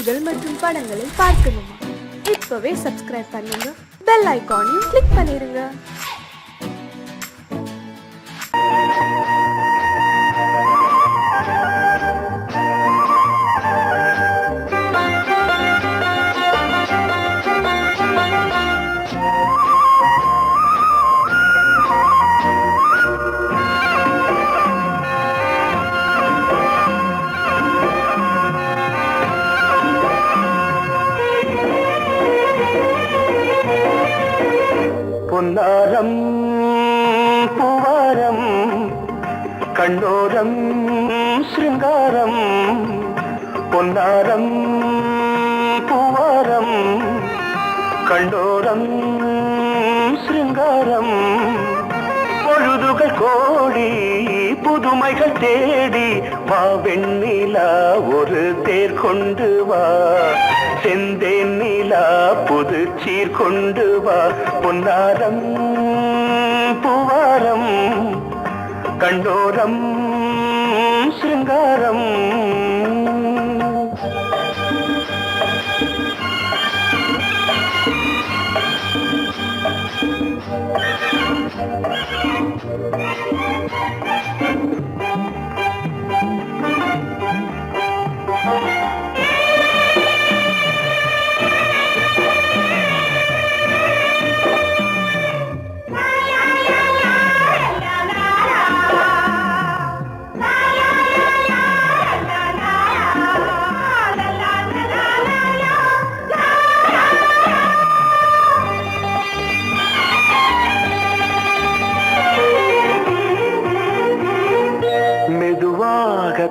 நிகழ்ச்சிகள் மற்றும் படங்களை பார்க்கணுமா? இப்பவே சப்ஸ்கிரைப் பண்ணுங்க, பெல் ஐகானையும் கிளிக் பண்ணிருங்க. பொன்னாரம் பூவாரம் கண்ணோரம் சிருங்காரம், பொன்னாரம் பூவாரம் கண்ணோரம் சிருங்காரம், பொழுதுகள் கோடி புதுமைகள் தேடி வா வெண்ணிலா ஒரு தேர் கொண்டு வா, செந்தேன் நிலா புது சீர் கொண்டு வா, பொன்னாரம் பூவாரம் கண்டோரம் சிருங்காரம்.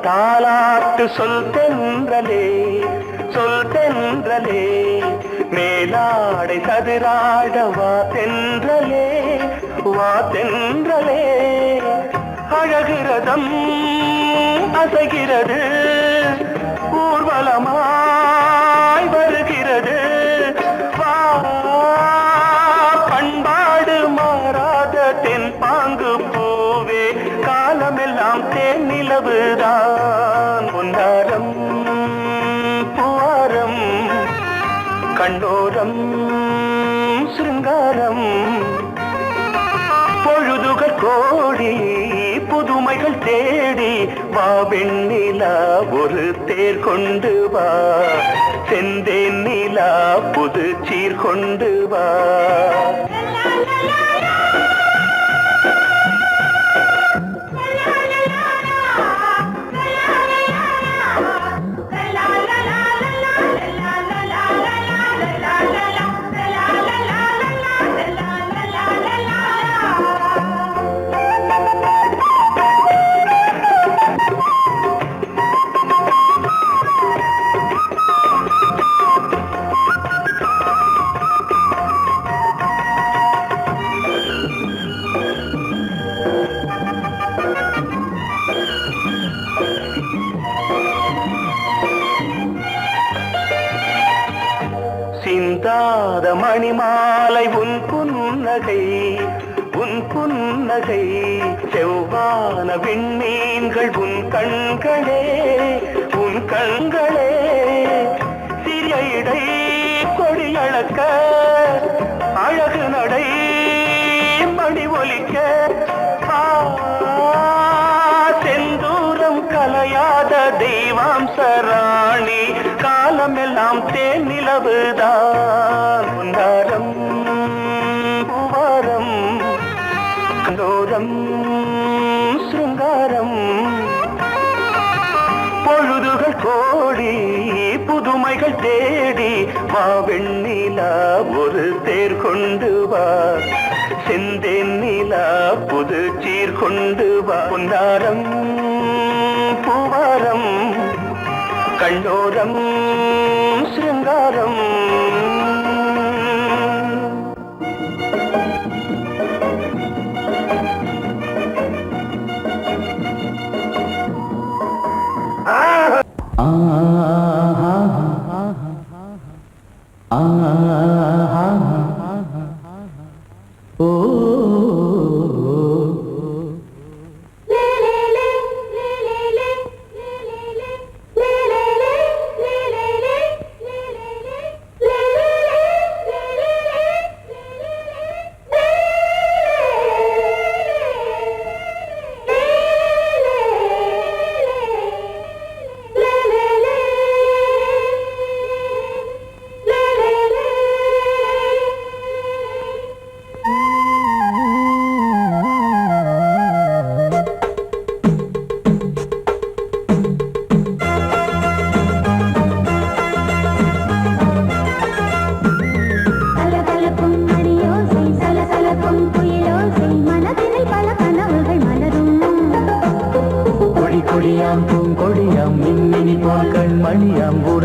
தாலாட்டு சொல் தென்றலே, சொல் தென்றலே, மேலாடை சதிராட வா தென்றலே, வா தென்றலே, அழகிறதம் அசைகிறது ஊர்வலமாய் வருகிறது, வா பண்பாடு மாறாத தென் பாங்கு பூவே, காலமெல்லாம் தேன் நிலவுதான், பொன்னாரம் பூவாரம் கண்ணோரம் சிருங்காரம், பொழுதுகள் கோடி புதுமைகள் தேடி வா வெண்ணிலா ஒரு தேர் கொண்டு வா, செந்தேன் நிலா புது சீர் கொண்டு வா. சிந்தாத மணிமாலை உன் புன்னகை, உன் புன்னகை, செவ்வான விண்மீன்கள் உன் கண்களே, உன் கண்களே, சிறிய இடை கொடியளக்க அழகு நடை மணி ஒலிக்க, செந்தூரம் கலையாத தெய்வாம்சராணி, காலமெல்லாம் தேன் நிலவுதான், பொன்னாரம் பூவாரம் கண்டோரம் சிருங்காரம், பொழுதுகள் கோடி புதுமைகள் தேடி வா வெண்ணிலா ஒரு தேர் கொண்டு வா, செந்தேன் நிலா புது சீர் கொண்டு வா, பொன்னாரம் பூவாரம் கண்ணோரம் சிருங்காரம்.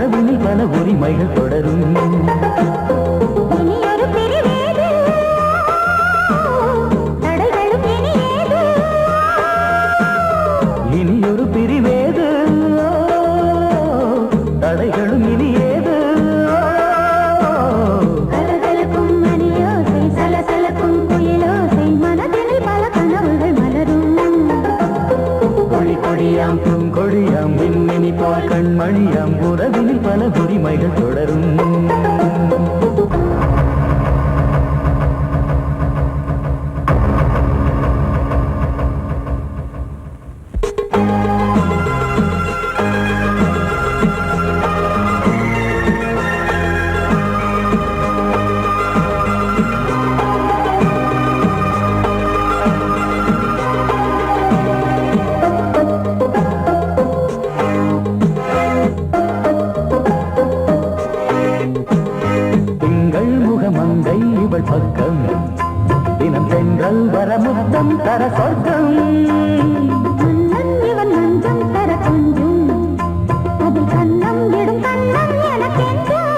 உறவினில் பல உரிமைகள் தொடரும். இனியொரு பிரிவேது தடைகளும் இனி ஏது. கலகலக்கும் மணியோசை சலசலக்கும் குயிலோசை மனதில் பல கனவுகள் மலரும். கொடி கொடியாம் பூங்கொடியாம் மின்மினி போல் கண்மணியாம் உறவினில் பல உரிமைகள் தொடரும். பக்கம் தினம் தென்றல் வர முத்தம் தர சொர்க்கம். இவன் மஞ்சம் தர கொஞ்சம் அதில் கண்ணம் விடும் கண்ணம் எனக்கென்றும்.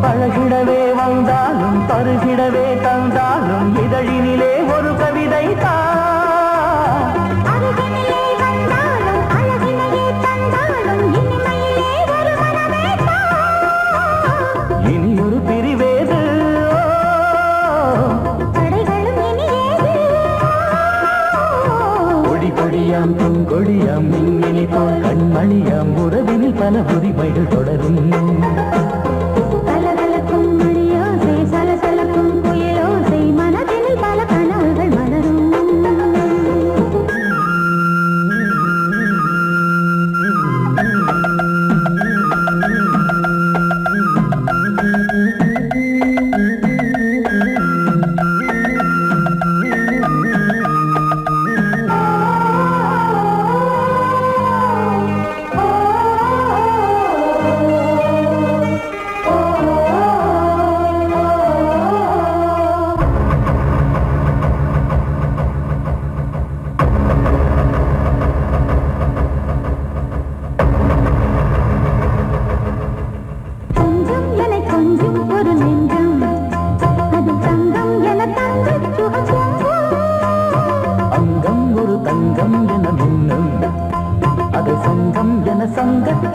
பழகிடவே வந்தாலும் பருகிடவே தந்தாலும் இதழினிலே ஒரு கவிதை தான். அருகினிலே வந்தாலும் அழகினையே தந்தாலும் இனிமையிலே ஒரு மனமே தான். இனி ஒரு பிரிவேது கொடியாம் பூங்கொடியாம் மின்மினி போல் கண்மணியாம் உறவினில் பல உரிமைகள் தொடரும். கலகலக்கும் மணியோசை சலசலக்கும் குயிலோசை மனதில் பல கனவுகள் மலரும்.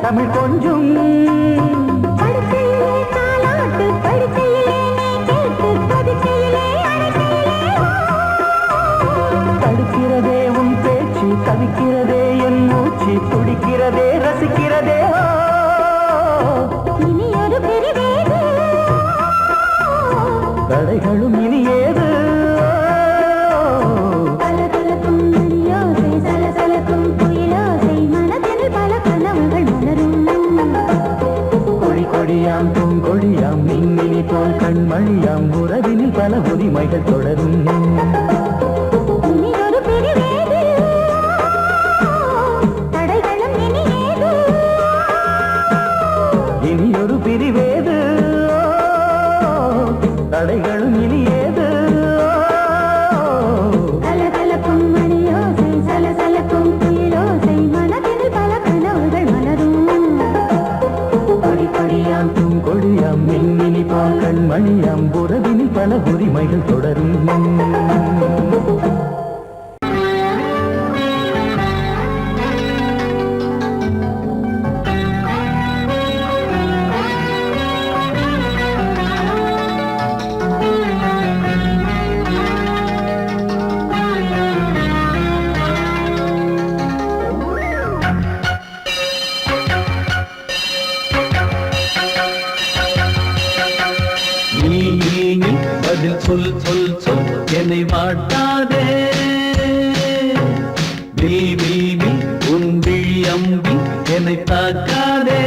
தமிழ் கொஞ்சம் தடுக்கிறதே உன் பேச்சு தவிக்கிறதே என் மூச்சு துடிக்கிறதே ரசிக்கிறதே. இனி ஒரு பிரிவேது தடைகளும் இனி ஏது. கலகலக்கும் மணியோசை சலசலக்கும் குயிலோசை மனதில் பல கனவுகள் மலரும். கொடி கொடியாம் பூங்கொடியாம் மின்மினி போல் கண்மணியாம் உறவினில் பல உரிமைகள் தொடரும். இனி ஒரு பிரிவேது தடைகளும் இனி ஏது. இனி ஒரு பிரிவேது தடைகளும் இனி ஏது. கலகலக்கும் மணியோசை சலசலக்கும் குயிலோசை மனதில் பல கனவுகள் மலரும். கொடி கொடியாம் பூங்கொடியாம் மின்மினி போல் கண்மணியாம் உறவினில் பல உரிமைகள் தொடரும். பதில் சொல் சொல் சொல் என்னை வாட்டாதே. வில் வில் வில் உன் விழி அம்பி என்னை தாக்காதே.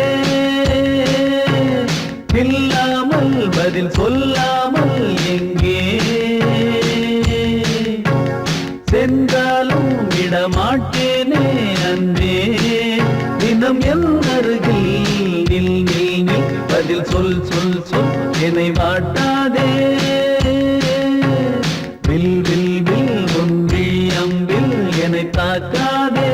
இல்லாமல் பதில் சொல்லாமல் எங்கே சென்றாலும் விடமாட்டேனே அன்பே. தினம் என் அருகில் நில் நில் நில் பதில் சொல் சொல் சொல் என்னை வாட்டாதே. வில் வில் வில் ஒன்றி அம்பில் என்னை தாக்காதே.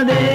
வாட்டாதே.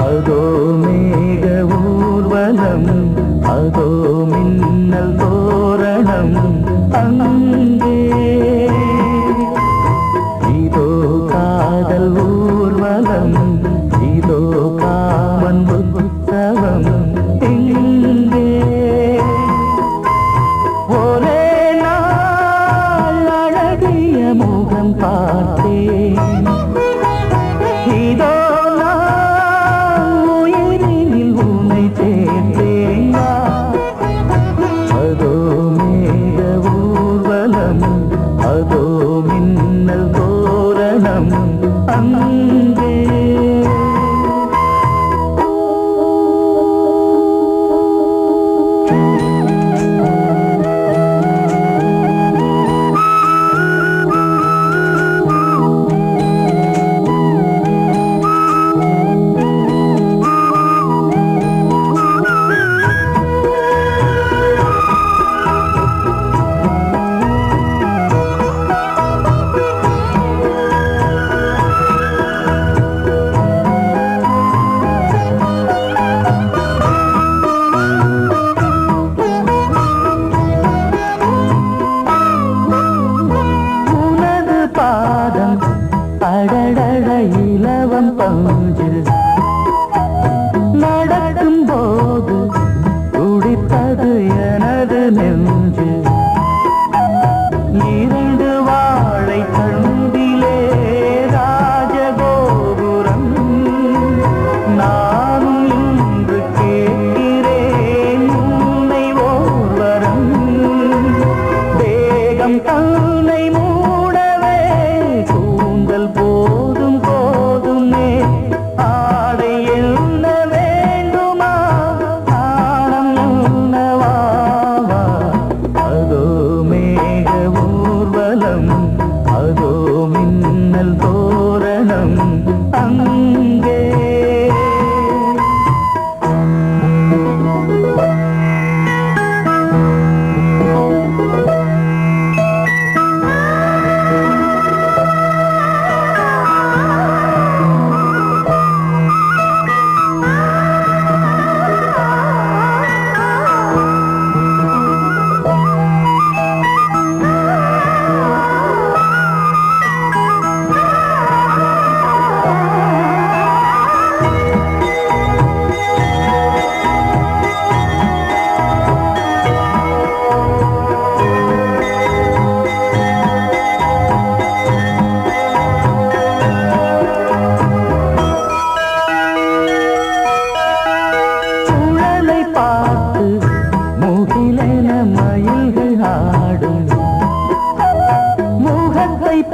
அதோ மேக ஊர்வலம், அதோ மின்னல் தோரணம் அங்கே. இதோ காதல் ஊர்வலம், இதோ காமன் உற்சவம் இங்கே. ஒரே நாள் அழகிய முகம் பார்த்தேன், இதோ அதோ மேக ஊர்வலம், அதோ மின்னல் தோரணம் அங்கே. அடடட இலவம் பஞ்சில் நடக்கும் போது துடித்தது எனது நெஞ்சு. இரண்டு வாழை கண்டிலே ராஜகோபுரம், நானும் இன்று கேட்கிறேன் உன்னை ஓர்வரம். தேகம் தன்னை மூடவே கூந்தல் போதும் போதுமே, ஆடை என்ன வேண்டுமா ஆனம் என்னவாவா. அதோ மேக ஊர்வலம், அதோ மின்னல் தோரணம் அங்கே.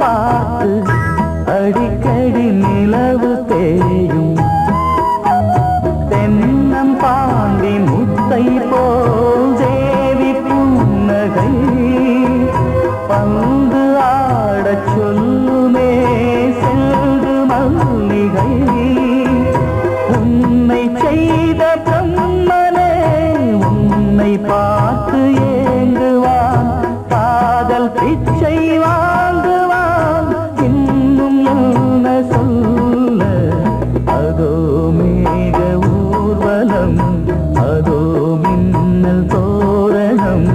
பார்த்து அடிக்கடி நிலவு தேயும் தென்னம் பாண்டி முத்தை போல் தேவி புன்னகை பந்து ஆடச் சொல்லுமே செல்து மல்லிகை உன்னை செய்த பிரம்மனே உன்னை பார்த்து ஏங்குவான் காதல் பிச்சை வாங்குவான் இன்னும் என்ன சொல்ல அதோ மேக ஊர்வலம் அதோ மின்னல் தோரணம்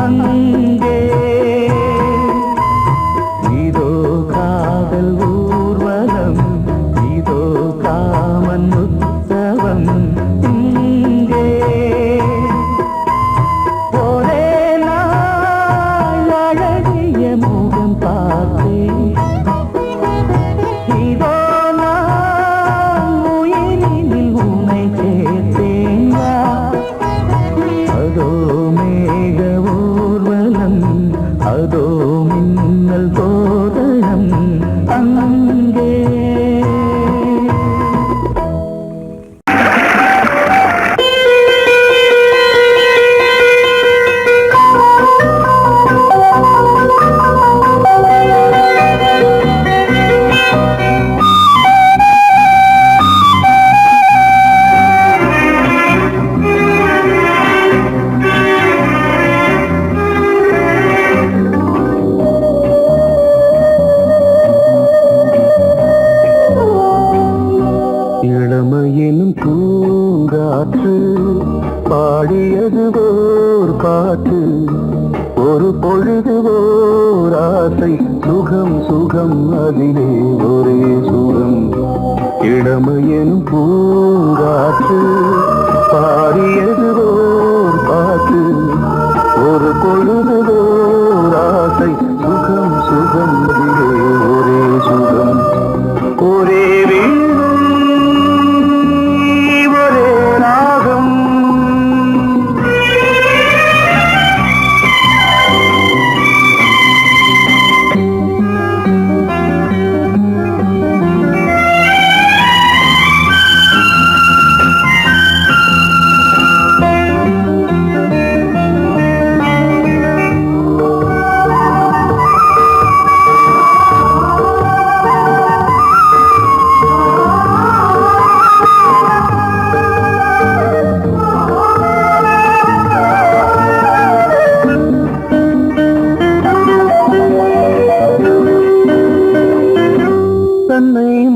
அங்கே இதோ காதல் ஊர்வலம் இதோ இளமையினும் பூங்காற்று பாடியது ஓர் பாட்டு ஒரு பொழுது ஓர் ஆசை சுகம் சுகம் அதிலே ஒரே சுகம் இளமையினும் பூங்காற்று பாடியது ஓர் பாட்டு ஒரு பொழுது ஓர் ஆசை சுகம் சுகம் அதிலே ஒரே சுகம் ஒரே வீணை ஒரே ராகம்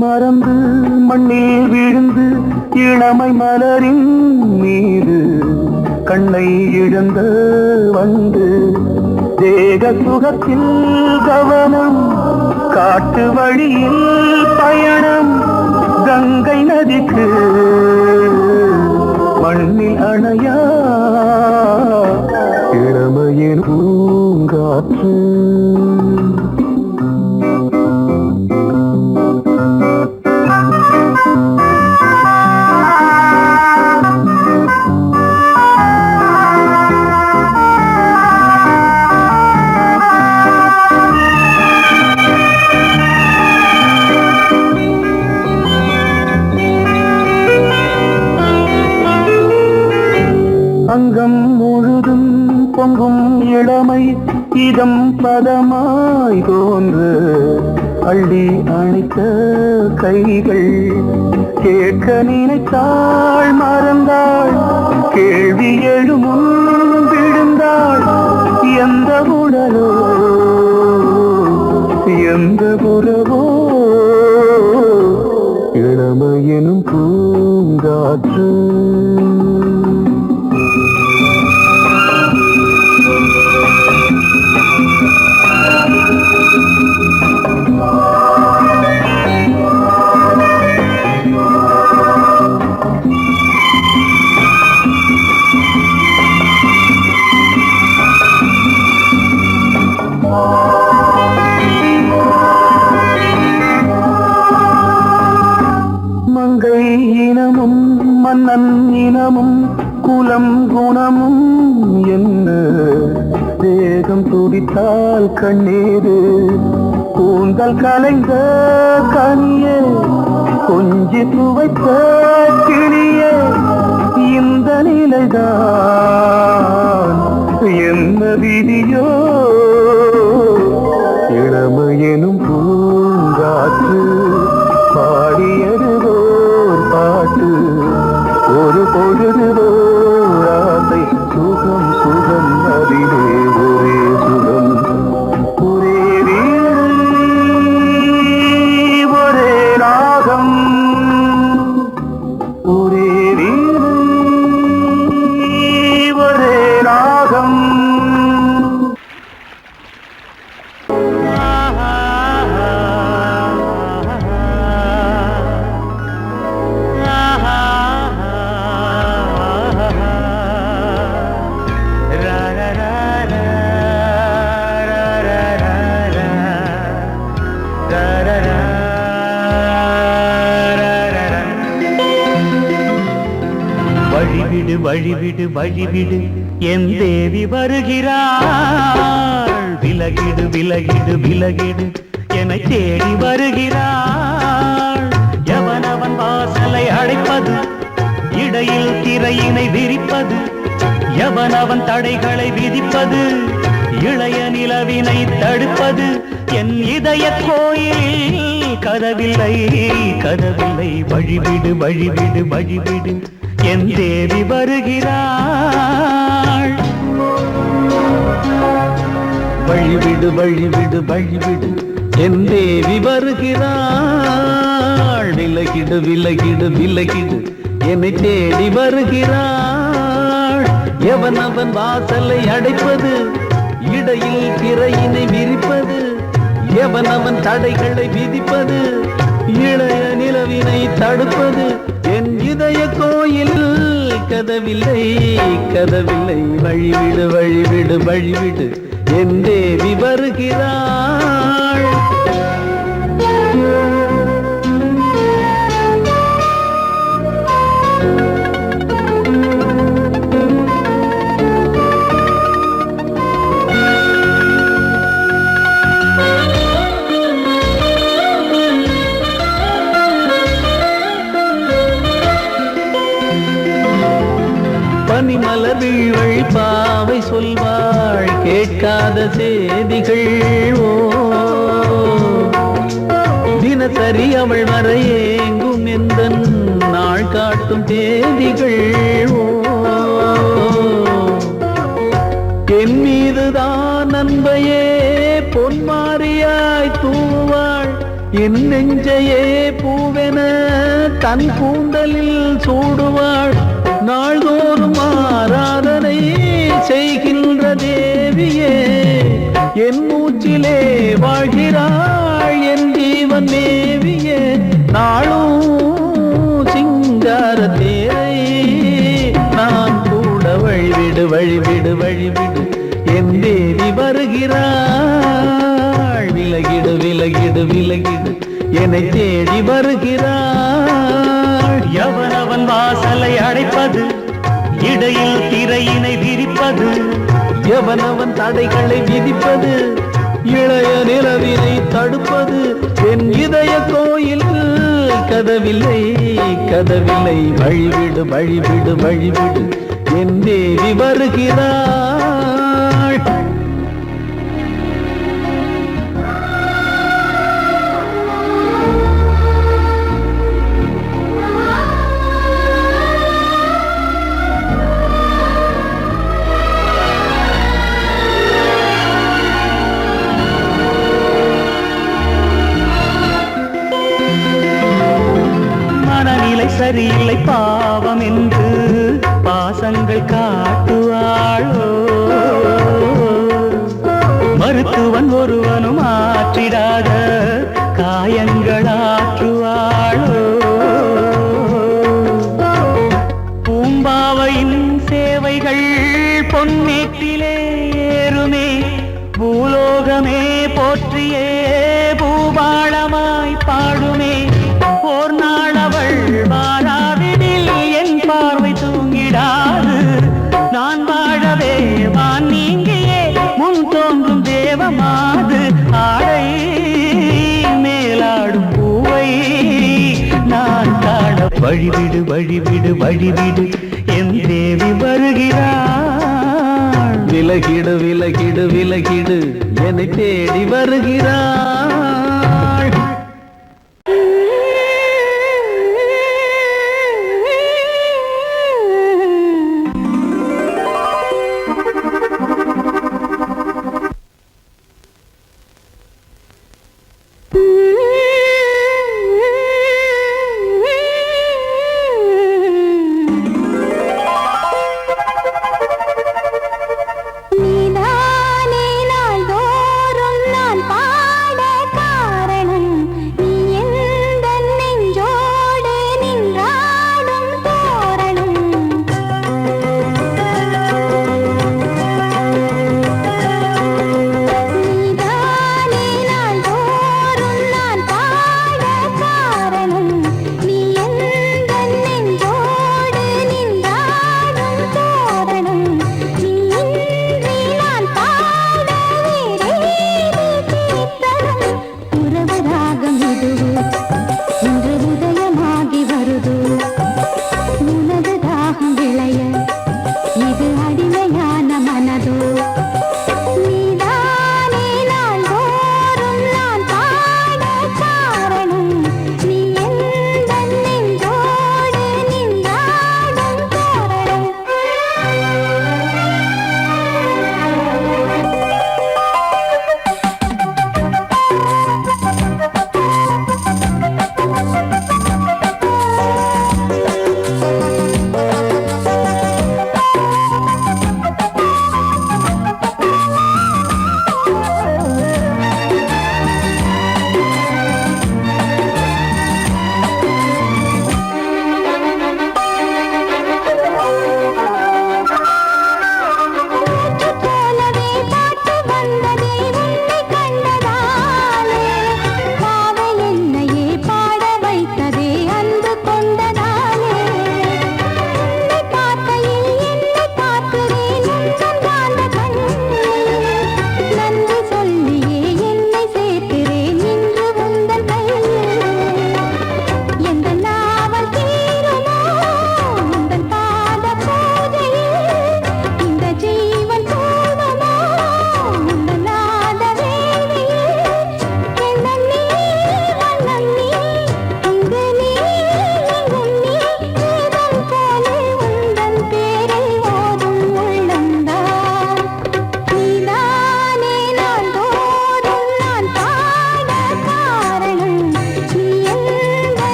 மறந்து மண்ணில் விழுந்து இளமை மலரின் மீது கண்ணை இழந்த வந்து தேக சுகத்தில் கவனம் காட்டு வழியில் பயணம் கங்கை நதிக்கு மண்ணில் அணையா இளமையின் பூங்காற்று அங்கம் முழுதும் பொங்கும் இளமை இதம் பதமாய் தோன்று அள்ளி அணைத்த கைகள் கேட்க நினைத்தாள் மறந்தாள் கேள்வி எழுமுன் விழுந்தாள் எந்த உடலோ எந்த புறவோ இளமையெனும் பூங்காற்று மங்கை இனமும் மன்னன் இனமும் குலம் குணமும் என்ன தேகம் துடித்தால் கண்ணீரு கூந்தல் கலைந்த கனியே கொஞ்சி துவைத்த கிளியே இந்த நிலைதான் என்ன விதியோ இளமையெனும் பூங்காற்று பாடியது ஓர் பாட்டு ஒரு பொழுது ஓர் ஆசை சுகம் சுகம் அதிலே ஒரே சுகம் ஒரே வீணை ஒரே ராகம் ஒரே வீணை ஒரே ராகம் வழிவிடு வழிவிடு வழிவிடு என் தேவி வருகிறாள் விலகிடு விலகிடு விலகிடு என்னை தேடி வருகிறாள் எவனவன் வாசலை அடைப்பது இடையில் திரையினை விரிப்பது எவனவன் தடைகளை விதிப்பது இளைய நிலவினை தடுப்பது என் இதய கோயிலில் கதவில்லை கதவில்லை வழிவிடு வழிவிடு வழிவிடு என் தேவி வருகிறாள் வழிவிடு வழிவிடு வழிவிடு என் தேவி வருகிறாள் நிலை விலகிடு விலகிடு விலகிடு என்னை தேடி வருகிறாள் எவன் அவன் வாசலை அடைப்பது இடையில் திரையினை விரிப்பது எவன் அவன் தடைகளை விதிப்பது இளைய நிலவினை தடுப்பது என் இதய கோயில் கதவில்லை கதவில்லை வழிவிடு வழிவிடு வழிவிடு என் தேவி வருகிறாள் பனிமலர் வீழ்வழி பாவை சொல்வாள் கேட்காத செய்திகள் ஓ தினசரி அவள் வர ஏங்கும் எந்த நாள் காட்டும் தேதிகள் ஓ என் மீதுதான் அன்பையே பொன்மாரியாய் தூவாள் என் நெஞ்சையே பூவென தன் கூந்தலில் சூடுவாள் நாள்தோறும் ஆராதனை செய்கின்ற தேவியே என் மூச்சிலே வாழ்கிறாள் என் ஜீவன் தேவியே நாளும் சிங்கார தேரை நான் கூட வழிவிடு வழிவிடு வழிவிடு என் தேவி வருகிறாள் விலகிடு விலகிடு விலகிடு என்னை தேடி வருகிறாள் எவனவன் வாசலை அடைப்பது இடையில் திரையினை விரிப்பது எவனவன் தடைகளை விதிப்பது இளைய நிலவினை தடுப்பது என் இதய கோயில் கதவில்லை கதவில்லை வழிவிடு வழிவிடு வழிவிடு என் தேவி வருகிறாள் சரியில்லை பாவம் என்று பாசங்கள் காட்டுவாளோ மருத்துவன் ஒருவனும் ஆற்றிடாத காயங்களாற்றுவாளோ பூம்பாவையின் சேவைகள் பொன்னேற்றிலே ஏறுமே பூலோகமே போற்றியே பூபாளமாய் பாடுமே ஓர் நாள் அவள் வாராவிடில் என் பார்வை தூங்கிடாது நான் வாழவே வான் நீங்கியே முன் தோன்றும் தேவமாது ஆடை மேலாடும் பூவை நான் காண வழிவிடு வழிவிடு வழிவிடு என் தேவி வருகிறாள் விலகிடு விலகிடு விலகிடு என்னை தேடி வருகிறாள் நீதானே நாள்தோறும் நான் பாட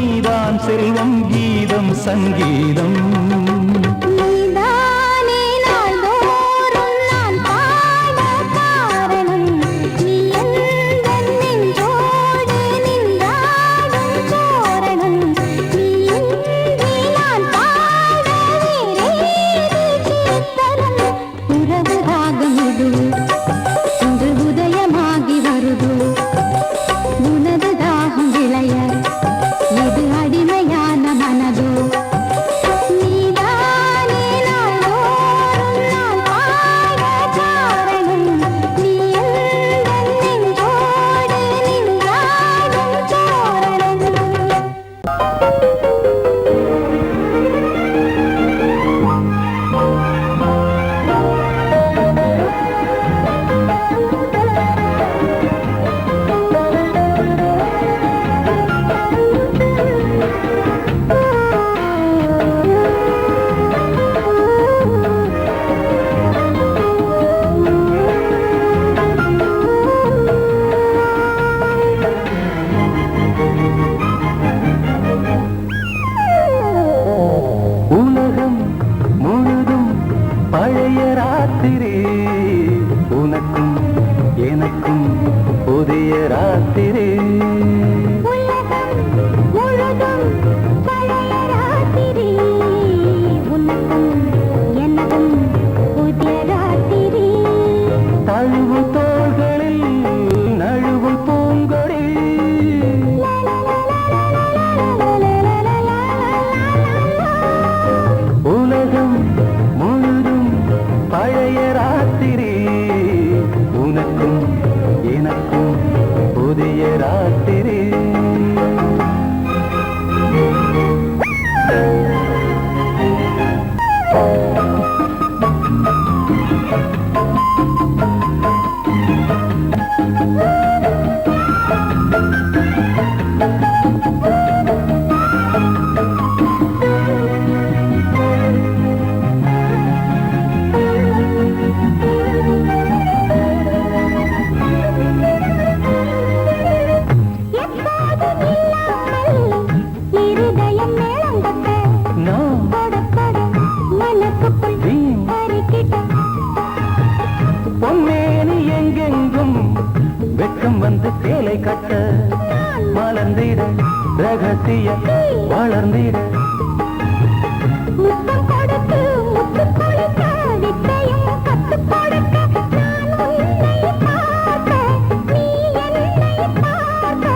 நீதான் செல்வம் கீதம் சங்கீதம் நீதானே நாள்தோறும் நான் பாட காரணம் நீ எந்தன் நெஞ்சோடு நின்றாடும் தோரணம் நீ இன்றி நான் பாட வேறேது கீர்த்தனம் உறவு ராகம் இது இன்று உதயமாகி வருது உனது தாகம் விளைய இது அடிமையான மனதோ நீதானே நாள்தோறும் நான் பாட காரணம் நீ எந்தன் நெஞ்சோடு நின்றாடும் தோரணம் உலகம் முழுதும் பழைய ராத்திரி உனக்கும் எனக்கும் புதிய ராத்திரி உலகம் முழுதும் பழைய ராத்திரி உனக்கும் எனக்கும் புதிய ராத்திரி தழுவும் தோள்களில் நழுவும் பூங்கொடி உலகம் முழுதும் பழைய ராத்திரி உனக்கும் எனக்கும் புதிய ராத்திரி எப்போதும் இல்லாமல் இருதயம் மேளம் கொட்ட நான் கொட கொட மனசுக்குள் வீண் கருக்கிட்ட பொன்னேனி எங்கெங்கும் வெட்கம் வந்து சேலை கட்ட மலர்ந்திட ரகசிய வளர்ந்திட முத்தம் கொடுத்து முத்து கொடுக்க வித்தையும் கத்துக் கொடுக்க நான் உன்னை பார்க்க நீ என்னை பார்க்க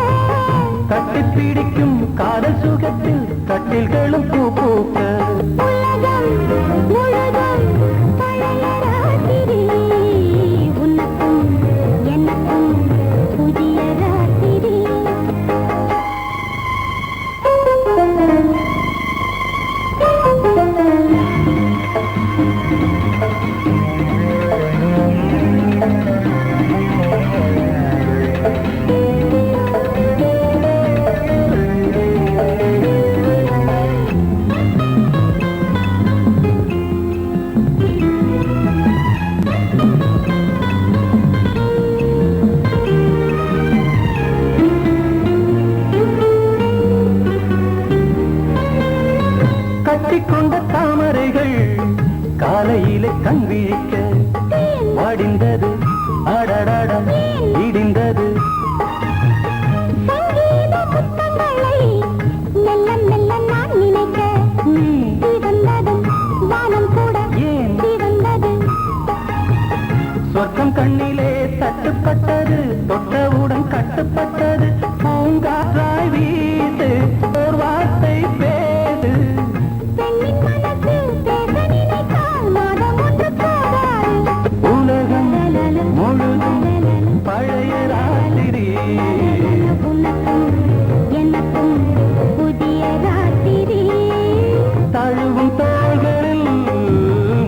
கட்டிப் பிடிக்கும் காதல் சுகத்தில் கட்டில்களும் பூ பூக்க உலகம் முழுதும் பழைய ராத்திரி உனக்கும் எனக்கும் புதிய ராத்திரி கட்டிக்கொண்ட தாமரைகள் காலையிலே கண் விழிக்க வாடிந்தது அடடடம் இடிந்தது சங்கீத முத்தங்களை மெல்ல மெல்ல நான் நினைக்க நீ சிவந்ததும் வானம் கூட ஏன் சிவந்தது சொர்க்கம் கண்ணிலே தட்டுப்பட்டது தொட்டவுடன் கட்டுப்பட்டது பூங்காற்றாய் வீசு ஓர் வார்த்தை பேசு பெண்ணின் மனசு பேச நினைத்தால் மாதம் ஒன்று போதாது உலகம் முழுதும் பழைய ராத்திரி உனக்கும் எனக்கும் புதிய ராத்திரி தழுவும் தோள்களில்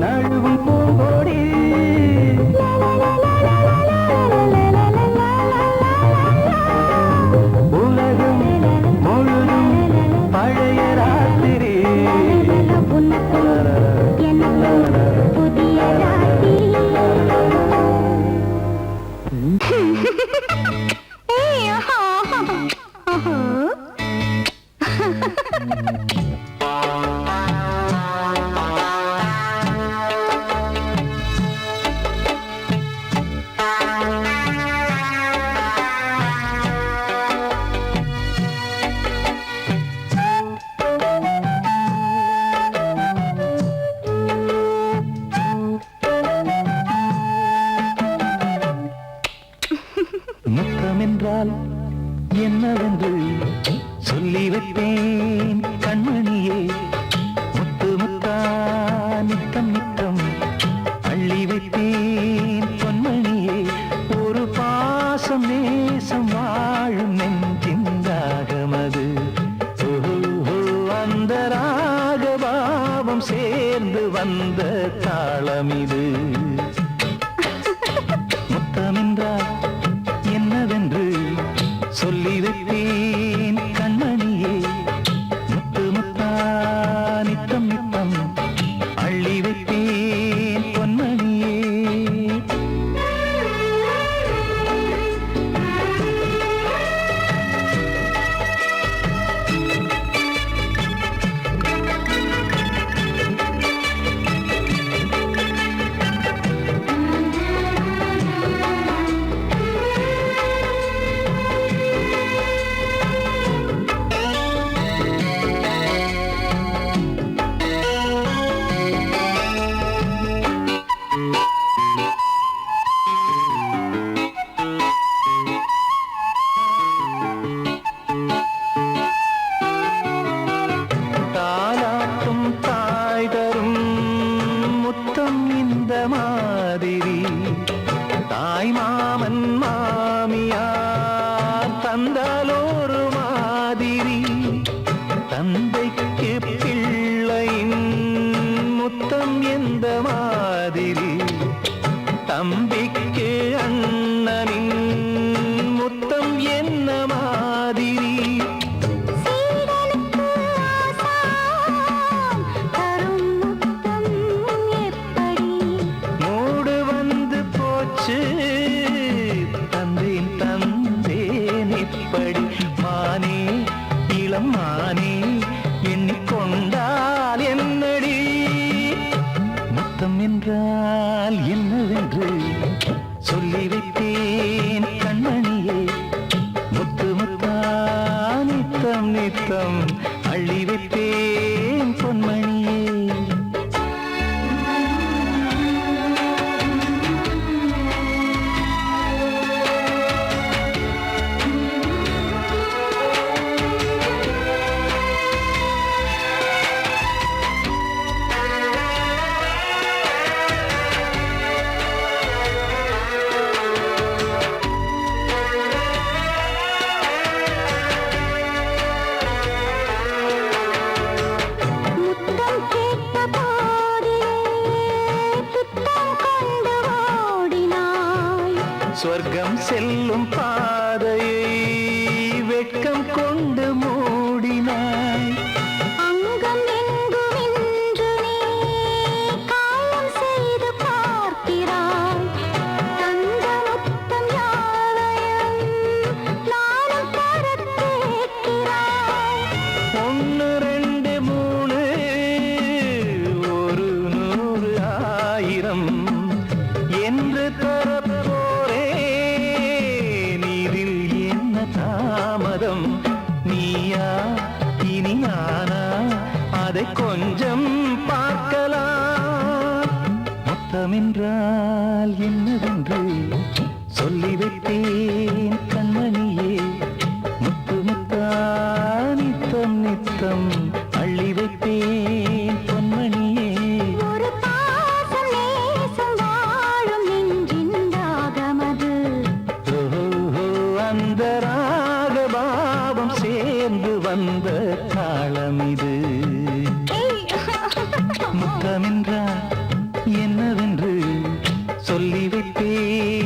நழுவும் பூங்கொடி உலகம் முழுதும் பழைய ராத்திரி உனக்கும் எனக்கும் புதிய ராத்திரி ஏய், ஆஹா, ஆஹா. முத்தமென்றால் என்னவென்று சொல்லி வைப்பேன் கண்மணியே. முத்து முத்தா நித்தம் நித்தம் அள்ளி வைப்பேன் பொன்மணியே. ஒரு பாசம் நேசம் வாழும் நெஞ்சின் ராகமது. அந்த ராகபாவம் சேர்ந்து வந்த தாளமிது. முத்தமென்றால் என்னவென்று சொல்லி வைப்பேன் கண்மணியே. முத்து முத்தா நித்தம் நித்தம் அள்ளி வைப்பேன் பொன்மணியே. தாலாட்டும் தாய் தரும் முத்தம் இந்த மாதிரி தாய் மாமன் மாமியார் தந்தாலோரு மாதிரி. தந்தைக்கு பிள்ளையின் முத்தம் எந்த மாதிரி தம்பிக்கு அண்ணனின் முத்தம் என்ன மாதிரி. சீடனுக்கு ஆசான் தரும் முத்தம் எப்படி? மூடு வந்து போச்சு தந்தேன் தந்தேன் இப்படி. மானே இளம் மானே எண்ணிக்கொண்டால் என்னடி. முத்தம் என்றால் என்னவென்று சொல்லி வைத்தேன் கண்மணியே. முத்து முத்தா நித்தம் நித்தம் அள்ளி வைத்தேன் பொன்மணியே. முத்தம் கேட்ட போதே துத்தம் கொண்டு ஓடினாய். சொர்க்கம் செல்லும் பாதையை வெட்கம் கொண்டு மூடினாய். அங்கம் எங்கும் இன்று நீ காயம் செய்து பார்க்கிறாய். தந்த முத்தம் யாவையும் நானும் தரக் கேட்கிறாய். ஒன்று ரெண்டு மூணு ஒரு நூறு ஆயிரம் என்று தரப்போரே. நீரில் என்ன தாமதம்? நீயா இனி நானா அதை கொஞ்சம் பார்க்கலாம். முத்தமென்றால் என்னவென்று சொல்லி வைத்தேன் கண்மணியே. முத்து முத்தா நித்தம் நித்தம் அள்ளி வைப்பேன் பொன்மணியே. ஒரு பாசம் நேசம் வாழும் நெஞ்சின் ராகமது. ஓஹோ அந்த ராகபாவம் சேர்ந்து வந்த தாளமிது. முத்தமென்றால் என்னவென்று சொல்லி வைப்பேன்